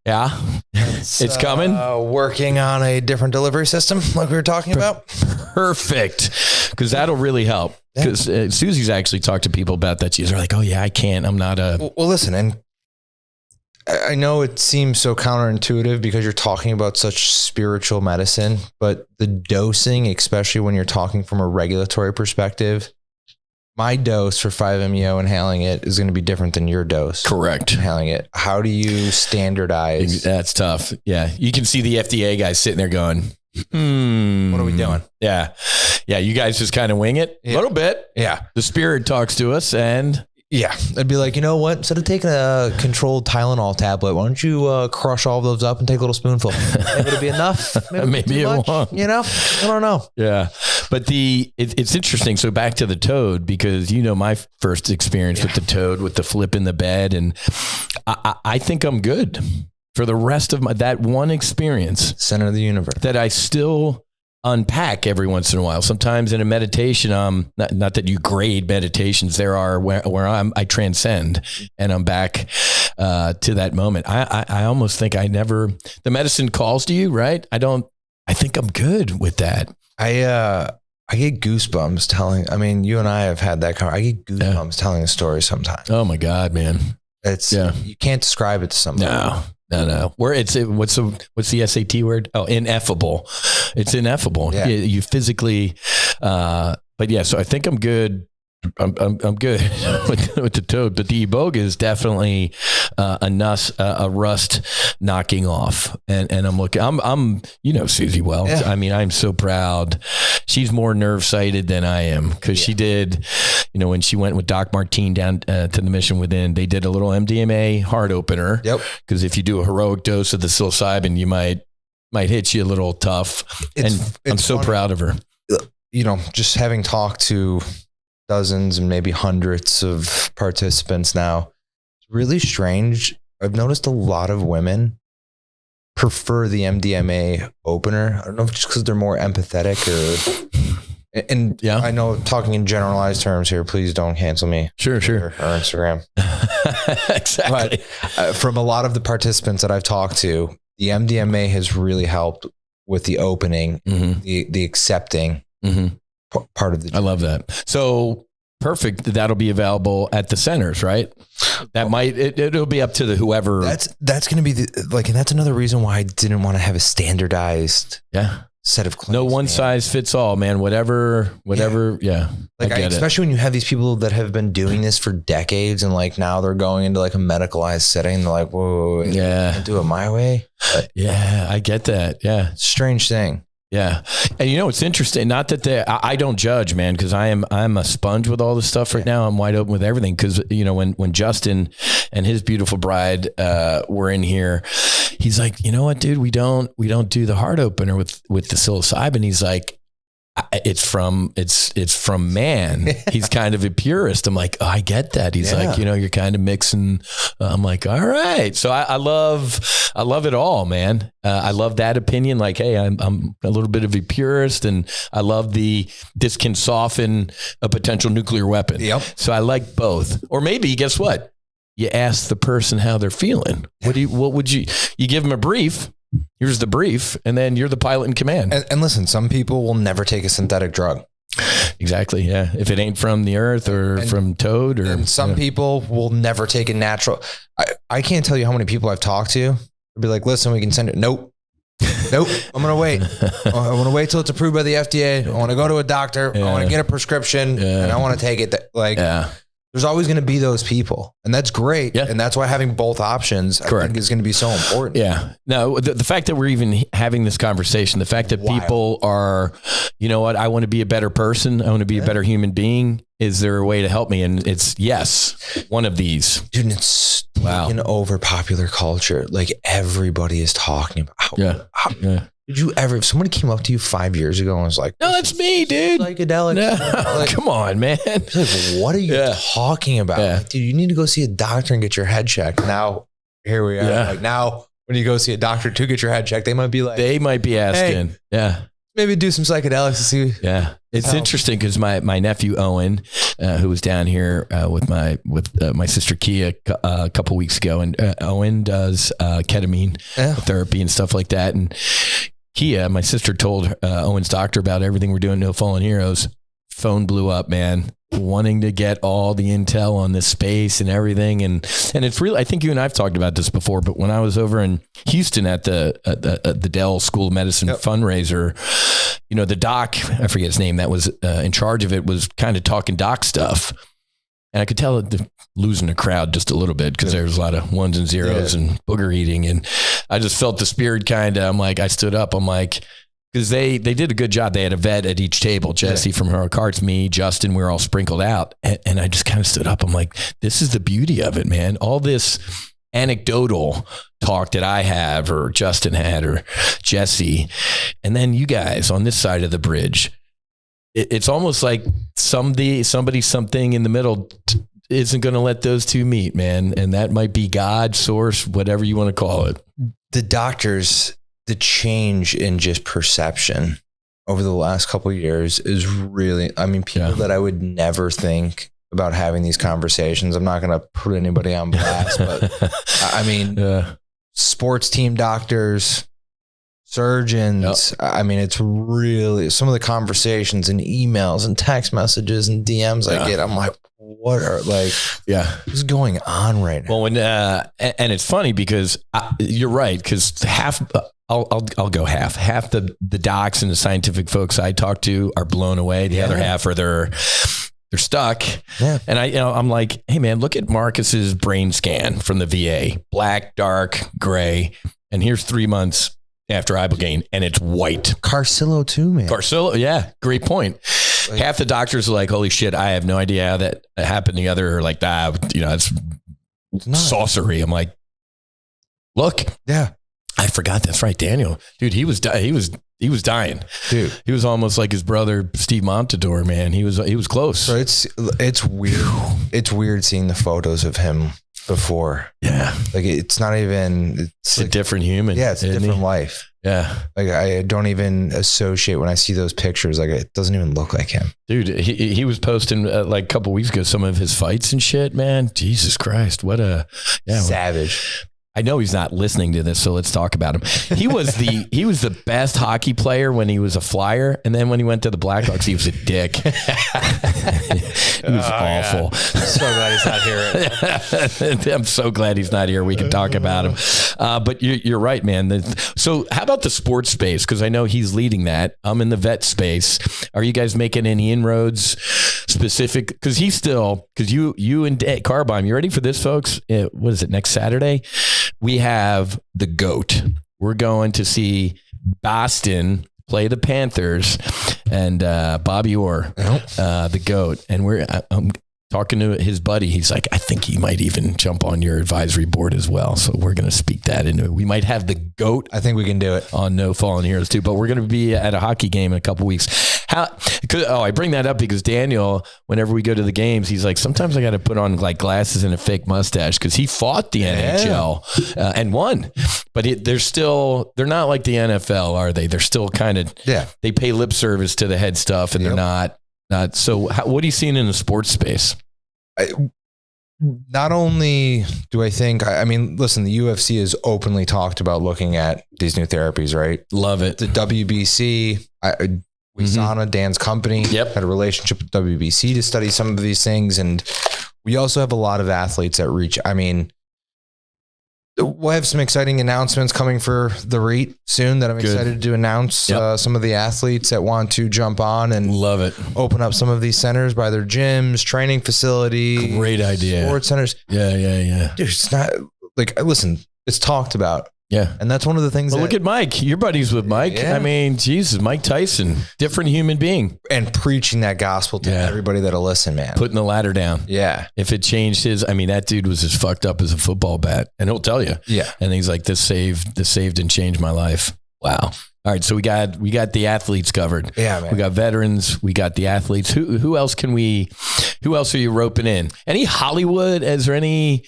Yeah, it's coming. Working on a different delivery system, like we were talking about. Perfect, because that'll really help. Because Susie's actually talked to people about that. She's like, "Oh yeah, I can't. I'm not a." Well, listen, and I know it seems so counterintuitive because you're talking about such spiritual medicine, but the dosing, especially when you're talking from a regulatory perspective. My dose for 5-MeO inhaling it is going to be different than your dose. Correct. Inhaling it. How do you standardize? That's tough. Yeah. You can see the FDA guys sitting there going, what are we doing? Yeah. Yeah. You guys just kind of wing it a little bit. Yeah. The spirit talks to us and. Yeah. I'd be like, you know what? Instead of taking a controlled Tylenol tablet, why don't you crush all of those up and take a little spoonful? Maybe it'll be enough. Maybe it won't. I don't know. Yeah. But it's interesting. So back to the Toad, because my first experience with the Toad, with the flip in the bed. And I think I'm good for the rest of that one experience. Center of the universe. That I still unpack every once in a while. Sometimes in a meditation, not that you grade meditations, there are where I transcend and I'm back to that moment. I almost think the medicine calls to you, right? I think I'm good with that. I get goosebumps you and I have had that I get goosebumps telling a story sometimes. Oh my God, man. You can't describe it to somebody. No. Where what's the SAT word? Oh, ineffable. It's ineffable. Yeah. You physically, but yeah, so I think I'm good. I'm good with the Toad, but the Iboga is definitely a rust knocking off, and I'm looking. I'm Susie well. Yeah. I mean, I'm so proud. She's more nerve sighted than I am because she did. When she went with Doc Martine down to the Mission Within, they did a little MDMA heart opener. Yep. Because if you do a heroic dose of the psilocybin, you might hit you a little tough. I'm so proud of her. Just having talked to dozens and maybe hundreds of participants now. It's really strange. I've noticed a lot of women prefer the MDMA opener. I don't know if just because they're more empathetic I know talking in generalized terms here, please don't cancel me. Sure. Or Instagram. Exactly. But from a lot of the participants that I've talked to, the MDMA has really helped with the opening, the accepting. Part of the journey. I love that. So perfect. That'll be available at the centers, right? That it'll be up to the whoever. That's going to be and that's another reason why I didn't want to have a standardized set of clinics. No one size fits all, man. Whatever. Yeah. Especially when you have these people that have been doing this for decades and like now they're going into like a medicalized setting. They're like, whoa, can't do it my way. But yeah, I get that. Yeah. Strange thing. Yeah. And it's interesting. Not that I don't judge, man, because I'm a sponge with all this stuff right now. I'm wide open with everything. Because, when Justin and his beautiful bride were in here, he's like, you know what, dude, we don't do the heart opener with the psilocybin. He's like, it's from man. He's kind of a purist. I'm like, oh, I get that. He's like, you're kind of mixing. I'm like, all right. So I love it all, man. I love that opinion. Like, hey, I'm a little bit of a purist, and I love this can soften a potential nuclear weapon. Yep. So I like both. Or maybe, guess what? You ask the person how they're feeling. What would you give them a brief? Here's the brief, and then you're the pilot in command. And listen, some people will never take a synthetic drug. Exactly. Yeah. If it ain't from the earth or from toad, or some people will never take a natural. I can't tell you how many people I've talked to. I'll be like, listen, we can send it. Nope. I'm going to wait. I want to wait till it's approved by the FDA. I want to go to a doctor. I want to get a prescription and I want to take it. There's always going to be those people, and that's great. Yeah. And that's why having both options, I think, is going to be so important. Yeah. No, the fact that we're even having this conversation, the fact that people are, you know what, I want to be a better person. I want to be a better human being. Is there a way to help me? And it's one of these. Dude, it's taken over popular culture. Like everybody is talking about Did you ever, if somebody came up to you 5 years ago and was like, no, that's me, dude. Psychedelics. No, like, come on, man. Like, what are you talking about? Yeah. Like, dude, you need to go see a doctor and get your head checked. Now, here we are. Yeah. Like now, when you go see a doctor to get your head checked, they might be asking, maybe do some psychedelics to see. Yeah. It's interesting because my nephew, Owen, who was down here with my sister Kia a couple weeks ago, and Owen does ketamine therapy and stuff like that. And Kia, my sister, told Owen's doctor about everything we're doing, No Fallen Heroes. Phone blew up, man, wanting to get all the intel on this space and everything. And it's really, I think you and I've talked about this before, but when I was over in Houston at the Dell School of Medicine fundraiser, the doc, I forget his name, that was in charge of it, was kind of talking doc stuff. And I could tell it losing the crowd just a little bit because there was a lot of ones and zeros and booger eating. And I just felt the spirit I stood up. I'm like, because they did a good job. They had a vet at each table. Jesse from Heroic Cards, me, Justin, we were all sprinkled out. And I just kind of stood up. I'm like, this is the beauty of it, man. All this anecdotal talk that I have or Justin had or Jesse. And then you guys on this side of the bridge. It's almost like somebody, something in the middle isn't going to let those two meet, man. And that might be God, source, whatever you want to call it. The doctors, the change in just perception over the last couple of years is really, people that I would never think about having these conversations. I'm not going to put anybody on blast, but sports team doctors, surgeons. It's really some of the conversations and emails and text messages and DMs I get. I'm like, what are what's going on right now? Well, when and it's funny because you're right, because I'll go half the docs and the scientific folks I talk to are blown away. The other half are they're stuck. Yeah. And I'm like, hey man, look at Marcus's brain scan from the VA, black, dark, gray. And here's 3 months after Ibogaine, and it's white. Carcillo too, man. Carcillo, yeah, great point. Half the doctors are like, holy shit, I have no idea how that happened. The other are like, it's sorcery. I'm like, look, I forgot that's right, Daniel. Dude, he was dying. Dude, he was almost like his brother Steve Montador, man. He was close. So it's weird. It's weird seeing the photos of him before. Yeah. Like it's not even, it's a different human. Yeah. It's a different life. Yeah. Like I don't even associate when I see those pictures. Like it doesn't even look like him. Dude, he was posting like a couple weeks ago, some of his fights and shit, man. Jesus Christ. What a savage. I know he's not listening to this, so let's talk about him. He was the best hockey player when he was a Flyer, and then when he went to the Blackhawks, he was a dick. He was awful. Yeah. So glad he's not here. I'm so glad he's not here. We can talk about him. But you're right, man. So how about the sports space? Because I know he's leading that. I'm in the vet space. Are you guys making any inroads specific? Because you and Carbine, you ready for this, folks? What is it, next Saturday? We have the GOAT. We're going to see Boston play the Panthers and Bobby Orr, the GOAT. And I'm talking to his buddy. He's like, I think he might even jump on your advisory board as well. So we're going to speak that into it. We might have the GOAT. I think we can do it on No Fallen Heroes too, but we're going to be at a hockey game in a couple weeks. I bring that up because Daniel, whenever we go to the games, he's like, sometimes I got to put on like glasses and a fake mustache because he fought the NHL and won, but they're not like the NFL, are they? They're still kind of, they pay lip service to the head stuff and they're not. So what are you seeing in the sports space? Not only do I think, listen, the UFC has openly talked about looking at these new therapies, right? Love it. The WBC, Wisana, Dan's company, had a relationship with WBC to study some of these things. And we also have a lot of athletes that reach, we'll have some exciting announcements coming for the REIT soon that I'm excited to announce. Some of the athletes that want to jump on and love it, open up some of these centers by their gyms, training facilities. Great idea. Sports centers. Yeah. Dude, it's not like, listen, it's talked about. Yeah. And that's one of the things look at Mike. Your buddies with Mike. Yeah. Jesus, Mike Tyson, different human being. And preaching that gospel to everybody that'll listen, man. Putting the ladder down. Yeah. If it changed that dude was as fucked up as a football bat. And he'll tell you. Yeah. And he's like, this saved and changed my life. Wow. All right. So we got the athletes covered. Yeah, man. We got veterans. We got the athletes. Who else are you roping in? Any Hollywood? Is there any,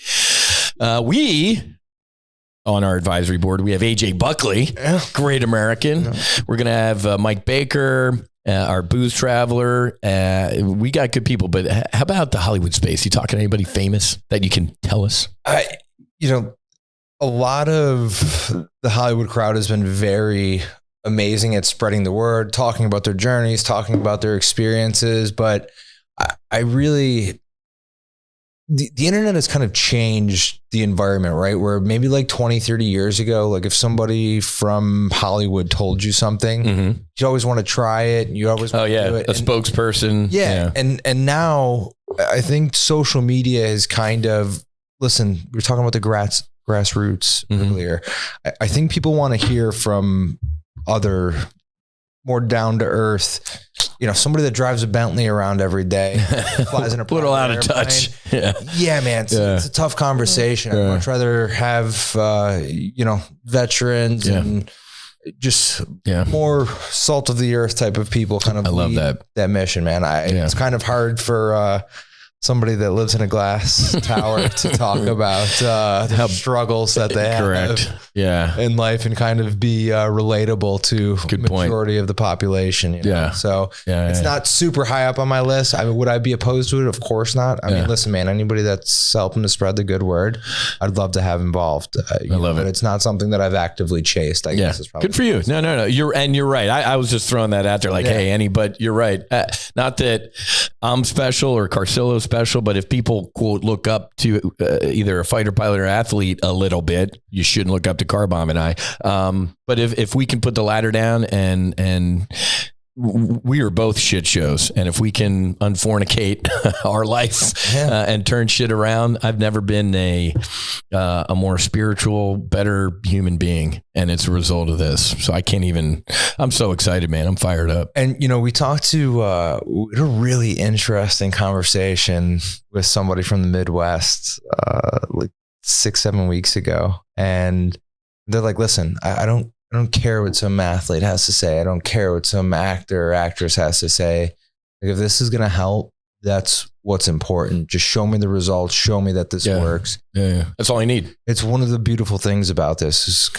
on our advisory board, we have AJ Buckley, great American. We're going to have Mike Baker, our booze traveler. We got good people, but how about the Hollywood space? You talking to anybody famous that you can tell us? A lot of the Hollywood crowd has been very amazing at spreading the word, talking about their journeys, talking about their experiences. But I really... The internet has kind of changed the environment, right? Where maybe like 20, 30 years ago, like if somebody from Hollywood told you something, you always want to try it. You always want to do it. A spokesperson. Yeah. And now I think social media is kind of, listen, we were talking about the grassroots earlier. I think people want to hear from other more down to earth, somebody that drives a Bentley around every day, flies in a little out of touch. Yeah, man. It's a tough conversation. I'd much rather have, veterans and just more salt of the earth type of people kind of love that mission, man. It's kind of hard for, somebody that lives in a glass tower to talk about the struggles that they have in life and kind of be relatable to the majority of the population. So it's not super high up on my list. Would I be opposed to it? Of course not. I mean, listen, man, anybody that's helping to spread the good word, I'd love to have involved. I love it. It's not something that I've actively chased. I guess it's probably good for you. No. You're right. I was just throwing that out there like, hey, Annie, but you're right. Not that I'm special or Carcillo's special, but if people quote look up to either a fighter, pilot, or athlete a little bit, you shouldn't look up to Carbomb and I. But if we can put the ladder down and we are both shit shows, and if we can unfornicate our life and turn shit around, I've never been a more spiritual, better human being, and it's a result of this. So I can't even. I'm so excited, man. I'm fired up. And we talked to a really interesting conversation with somebody from the Midwest, like 6-7 weeks ago, and they're like, "Listen, I don't care what some athlete has to say. I don't care what some actor or actress has to say. Like, if this is going to help, that's what's important. Just show me the results. Show me that this works." Yeah. That's all I need. It's one of the beautiful things about this.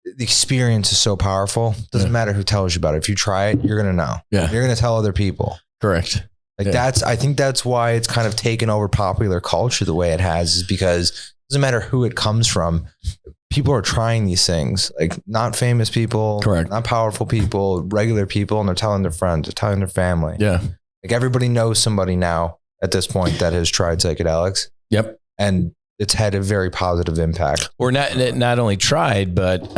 The experience is so powerful. Doesn't matter who tells you about it. If you try it, you're going to know. Yeah. You're going to tell other people. Correct. I think that's why it's kind of taken over popular culture the way it has, is because doesn't matter who it comes from. People are trying these things, like not famous people, correct, not powerful people, regular people. And they're telling their friends, they're telling their family. Yeah. Like everybody knows somebody now at this point that has tried psychedelics. Yep. And it's had a very positive impact. Or not only tried, but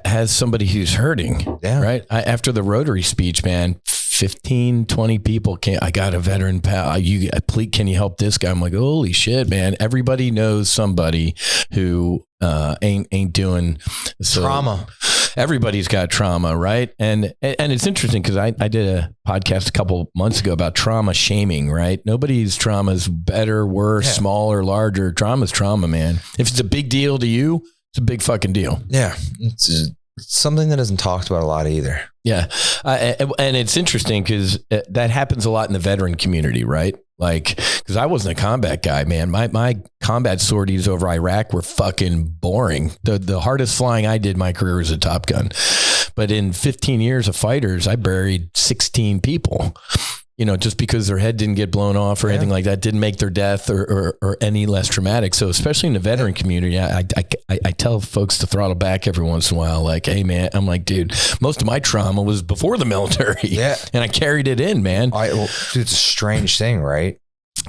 has somebody who's hurting. Yeah. Right. After the Rotary speech, man, 15, 20 people I got a veteran pal. Please, can you help this guy? I'm like, holy shit, man. Everybody knows somebody who ain't doing trauma. Everybody's got trauma, right? And it's interesting because I did a podcast a couple months ago about trauma shaming, right? Nobody's trauma is better, worse, smaller, larger. Trauma's trauma, man. If it's a big deal to you, it's a big fucking deal. Yeah. It's something that isn't talked about a lot either. Yeah. And it's interesting because that happens a lot in the veteran community, right? Like, because I wasn't a combat guy, man. My combat sorties over Iraq were fucking boring. The hardest flying I did my career was a Top Gun. But in 15 years of fighters, I buried 16 people. You know, just because their head didn't get blown off or anything like that didn't make their death or any less traumatic. So especially in the veteran community, I tell folks to throttle back every once in a while. Like, hey man, I'm like, dude, most of my trauma was before the military. Yeah. And I carried it in, man. It's a strange thing, right?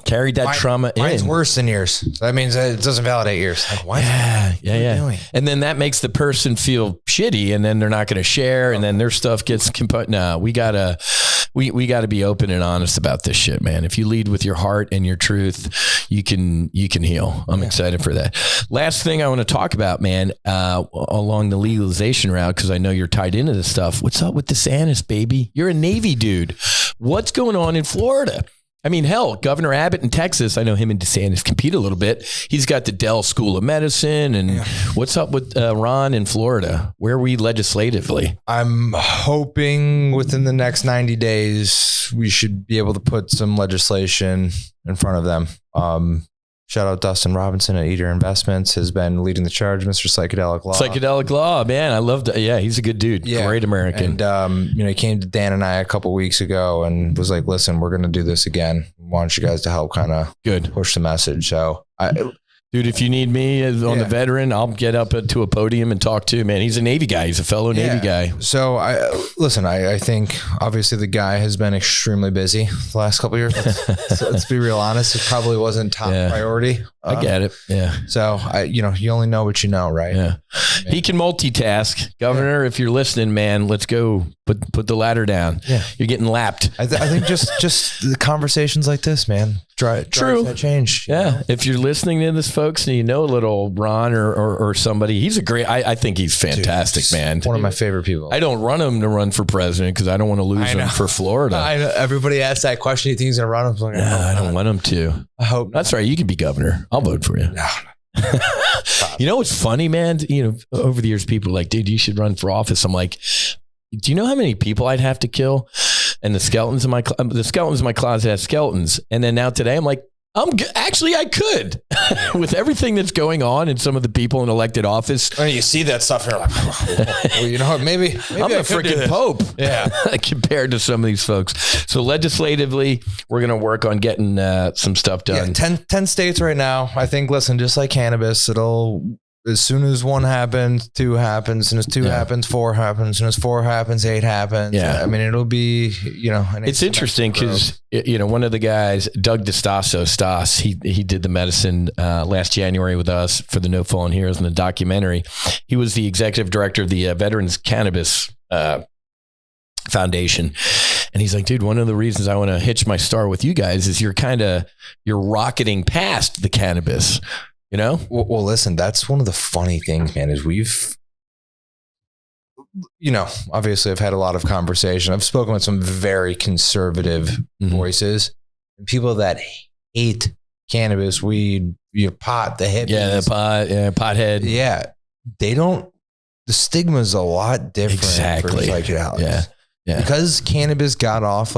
Carried that trauma in. Mine's worse than yours. So that means it doesn't validate yours. Like, what? Yeah. And then that makes the person feel shitty, and then they're not going to share, and then their stuff gets no, we gotta be open and honest about this shit, man. If you lead with your heart and your truth, you can heal. I'm excited for that. Last thing I want to talk about, man, along the legalization route, because I know you're tied into this stuff. What's up with DeSantis, baby? You're a Navy dude. What's going on in Florida? I mean, hell, Governor Abbott in Texas, I know him and DeSantis compete a little bit. He's got the Dell School of Medicine. And what's up with Ron in Florida? Where are we legislatively? I'm hoping within the next 90 days, we should be able to put some legislation in front of them. Shout out Dustin Robinson at Eater Investments has been leading the charge, Mr. Psychedelic Law. Psychedelic Law, man. I loved it. Yeah, he's a good dude. Yeah. Great American. And, he came to Dan and I a couple weeks ago and was like, listen, we're going to do this again. I want you guys to help kind of push the message. So dude, if you need me on the veteran, I'll get up to a podium and talk to him, man. He's a Navy guy. He's a fellow Navy guy. So I think obviously the guy has been extremely busy the last couple of years. So let's be real honest. It probably wasn't top priority. I get it. Yeah. So you only know what you know, right? Yeah. He can multitask. Governor, if you're listening, man, let's go put the ladder down. Yeah. You're getting lapped. I think just the conversations like this, man, drives that change. Yeah. If you're listening to this, folks, and you know a little Ron or somebody, he's a great, I think he's fantastic, man. One of my favorite people. I don't run him to run for president because I don't want to lose him for Florida. I know. Everybody asks that question. You think he's going to run him? Like, no, I don't want him to. I hope. That's right. You can be governor. I'll vote for you. No. You know what's funny, man? Over the years, people are like, dude, you should run for office. I'm like, do you know how many people I'd have to kill? And the skeletons in my closet have skeletons. And then now today, I'm like, actually, I could with everything that's going on and some of the people in elected office. I mean, you see that stuff and you're like, well, you know what? Maybe I'm a freaking pope. Yeah. Compared to some of these folks. So legislatively, we're going to work on getting some stuff done. Yeah, 10 states right now. I think, listen, just like cannabis, as soon as 1 happens, 2 happens, as soon as 2 happens, 4 happens, as soon as 4 happens, 8 happens. Yeah. I mean, it'll be, it's interesting because, one of the guys, Doug Stas, he did the medicine last January with us for the No Fallen Heroes in the documentary. He was the executive director of the Veterans Cannabis Foundation. And he's like, dude, one of the reasons I want to hitch my star with you guys is you're rocketing past the cannabis. Well, listen, that's one of the funny things, man, is we've, obviously I've had a lot of conversation. I've spoken with some very conservative voices and people that hate cannabis, weed, pot, the hippies. Yeah, the pot, pothead. Yeah. The stigma is a lot different. Exactly. For psychedelics. Yeah. Because cannabis got off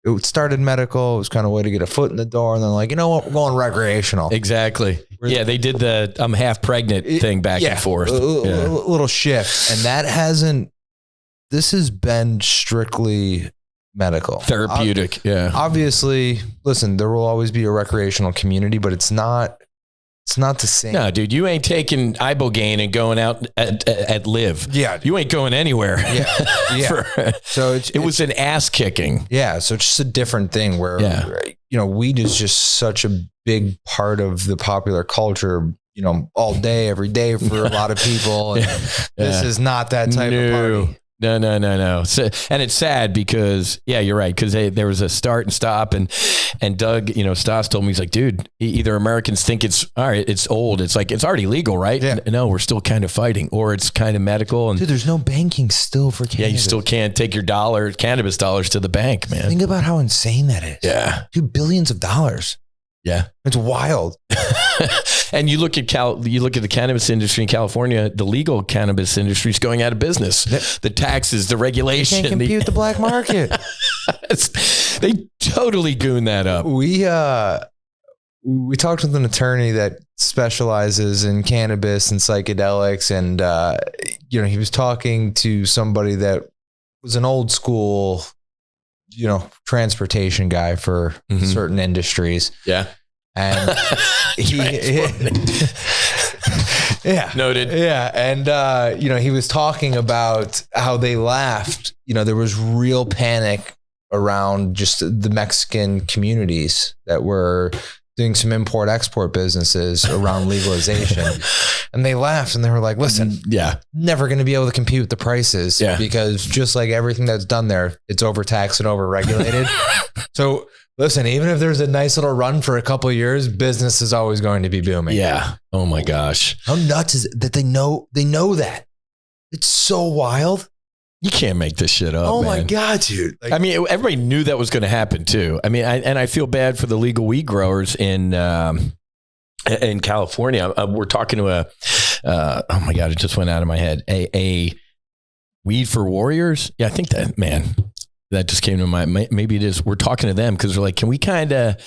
it started medical. It was kind of a way to get a foot in the door. And then like, you know what? We're going recreational. Exactly. Yeah. They did the I'm half pregnant thing back and forth. A little shift. And this has been strictly medical. Therapeutic. Obviously, listen, there will always be a recreational community, but it's not It's not the same. No, dude, you ain't taking ibogaine and going out at live. Yeah, you ain't going anywhere. Yeah. So it was an ass kicking. Yeah, so it's just a different thing where weed is just such a big part of the popular culture. All day, every day for a lot of people. And this is not that type of party. No. So, and it's sad because, you're right. Because there was a start and stop, and Doug, Stoss told me, he's like, dude, either Americans think it's all right, it's old, it's like it's already legal, right? Yeah. No, we're still kind of fighting, or it's kind of medical. And dude, there's no banking still for cannabis. Yeah, you still can't take your cannabis dollars to the bank, man. Think about how insane that is. Yeah, dude, billions of dollars. Yeah, it's wild. And you look at the cannabis industry in California, the legal cannabis industry is going out of business. The taxes, the regulation. They can't compute the black market. They totally goon that up. We talked with an attorney that specializes in cannabis and psychedelics. And, he was talking to somebody that was an old school, transportation guy for certain industries. Yeah. And noted. Yeah. And, he was talking about how they laughed. There was real panic around just the Mexican communities that were doing some import export businesses around legalization. And they laughed and they were like, listen, never going to be able to compute the prices because just like everything that's done there, it's overtaxed and overregulated. So listen, even if there's a nice little run for a couple of years, business is always going to be booming. Yeah. Oh my gosh. How nuts is it that they know that? It's so wild. You can't make this shit up. Oh my God, dude. Like, I mean, everybody knew that was going to happen too. I mean, I feel bad for the legal weed growers in California. We're talking to oh my God, it just went out of my head. A Weed for Warriors. Yeah, I think that just came to mind. Maybe it is. We're talking to them because they're like, can we kind of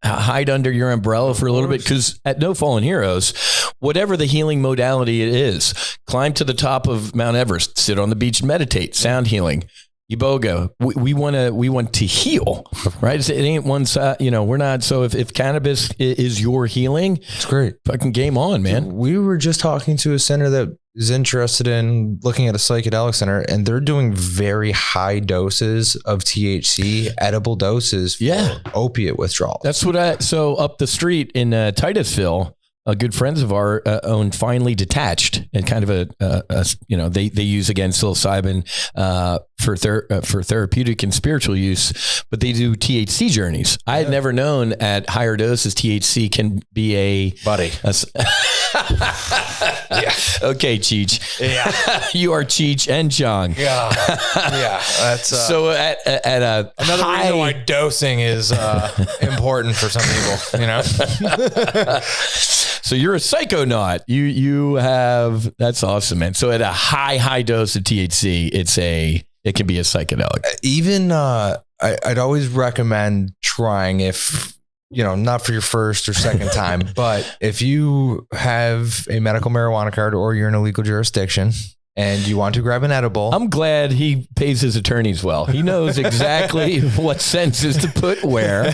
hide under your umbrella for a little bit? Because at No Fallen Heroes, whatever the healing modality it is, climb to the top of Mount Everest, sit on the beach and meditate, sound healing, iboga. We want to heal, right? It ain't one side, we're not. So if cannabis is your healing, it's great. Fucking game on, man. We were just talking to a center that is interested in looking at a psychedelic center, and they're doing very high doses of THC, edible doses for opiate withdrawal. That's what so up the street in Titusville, good friends of ours own Finely Detached, and kind of they use again psilocybin for therapeutic and spiritual use, but they do THC journeys. I had never known at higher doses THC can be a buddy. Okay, Cheech. Yeah, you are Cheech and Chong. Yeah. That's so at another reason why dosing is important for some people. So you're a psychonaut. You have, that's awesome, man. So at a high dose of THC, it can be a psychedelic. Even I'd always recommend trying, if not for your first or second time, but if you have a medical marijuana card or you're in a legal jurisdiction and you want to grab an edible. I'm glad he pays his attorneys well. He knows exactly what sentences to put where.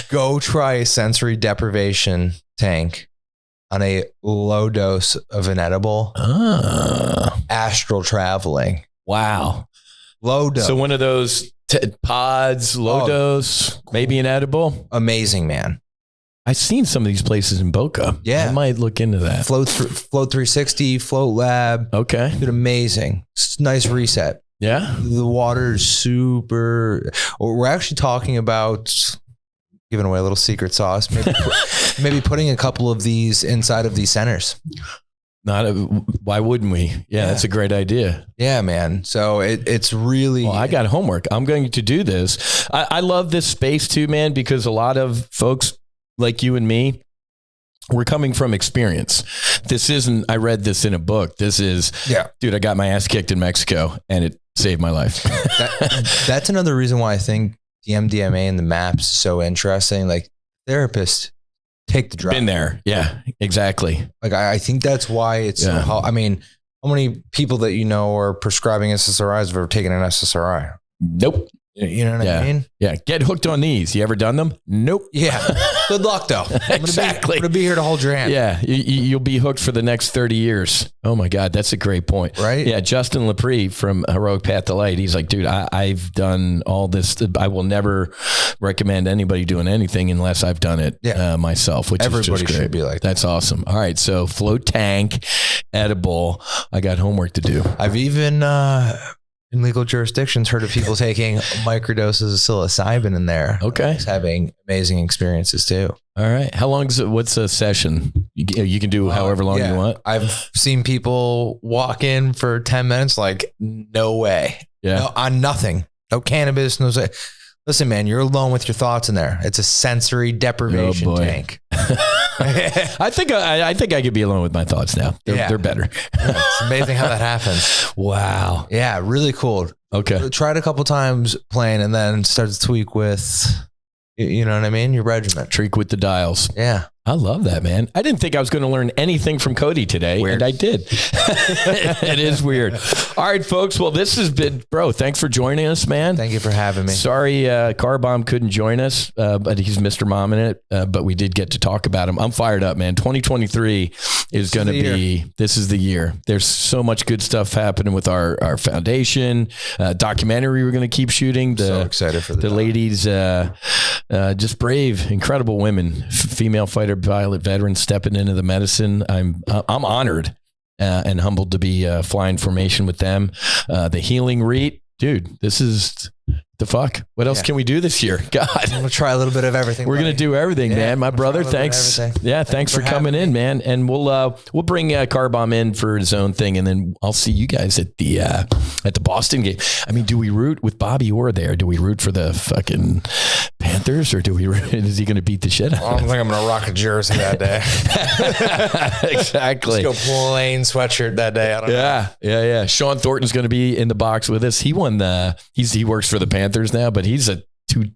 Go try a sensory deprivation tank on a low dose of an edible. Astral traveling. Wow. Low dose. So one of those pods, low dose, maybe an edible. Amazing, man. I've seen some of these places in Boca. Yeah. I might look into that. Float 360, Float Lab. Okay. It's amazing. It's nice reset. Yeah. The water is super. We're actually talking about giving away a little secret sauce. Maybe putting a couple of these inside of these centers. Why wouldn't we? Yeah, that's a great idea. Yeah, man. So it's really. Well, I got homework. I'm going to do this. I love this space too, man, because a lot of folks like you and me, we're coming from experience. This isn't, I read this in a book. This is, dude, I got my ass kicked in Mexico and it saved my life. That's another reason why I think the MDMA and the MAPS is so interesting. Like therapists take the drug. Been there. Yeah, exactly. Like, I think that's why it's so how many people that are prescribing SSRIs have ever taken an SSRI? Nope. You know what I mean? Yeah. Get hooked on these. You ever done them? Nope. Yeah. Good luck, though. Exactly. I'm going to be here to hold your hand. Yeah. You'll be hooked for the next 30 years. Oh, my God. That's a great point. Right? Yeah. Justin Lepre from Heroic Path to Light. He's like, dude, I've done all this. I will never recommend anybody doing anything unless I've done it myself, which everybody is just great. Should be like that. That's awesome. All right. So float tank, edible. I got homework to do. I've even... in legal jurisdictions, heard of people taking microdoses of psilocybin in there. Okay. Having amazing experiences too. All right. How long is it? What's a session? You can do however long you want. I've seen people walk in for 10 minutes like, no way. Yeah. No, on nothing. No cannabis. No. Listen, man, you're alone with your thoughts in there. It's a sensory deprivation tank. I think I could be alone with my thoughts now. They're better. Yeah, it's amazing how that happens. Wow. Yeah, really cool. Okay. Tried a couple times playing and then started to tweak with, you know what I mean? Your regimen. Tweak with the dials. Yeah. I love that, man. I didn't think I was going to learn anything from Cody today, and I did. It is weird. All right, folks. Well, this has been, bro, thanks for joining us, man. Thank you for having me. Sorry, Car Bomb couldn't join us, but he's Mr. Mom in it, but we did get to talk about him. I'm fired up, man. 2023 is going to be, this is the year. There's so much good stuff happening with our foundation, documentary we're going to keep shooting. So excited for the ladies, just brave, incredible women, female fighter pilot veterans stepping into the medicine. I'm honored and humbled to be flying formation with them. The healing REIT, dude, this is the fuck. What else can we do this year? God, I'm gonna try a little bit of everything. We're gonna do everything, man. My brother, thanks. Yeah, thanks for coming in, man. And we'll bring Car Bomb in for his own thing, and then I'll see you guys at the Boston game. I mean, do we root with Bobby Orr there? Do we root for the fucking Panthers, or do we? Is he gonna beat the shit out? I don't think I'm gonna rock a jersey that day. Exactly. Let's go plain sweatshirt that day. I don't know. Yeah. Sean Thornton's gonna be in the box with us. He won he works for the Panthers now, but he's a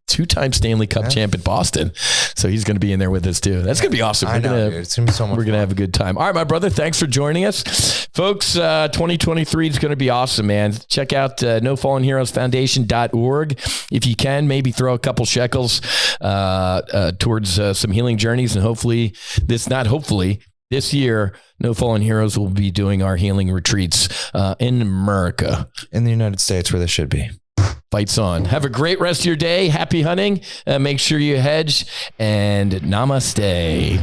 two-time Stanley Cup champ in Boston. So he's going to be in there with us too. That's going to be awesome. It's going to be so much We're going to have a good time. All right, my brother, thanks for joining us. Folks, 2023 is going to be awesome, man. Check out NoFallenHeroesFoundation.org. If you can, maybe throw a couple shekels towards some healing journeys, and hopefully this year, No Fallen Heroes will be doing our healing retreats in America. In the United States, where they should be. Fights on. Have a great rest of your day. Happy hunting. Make sure you hedge, and namaste.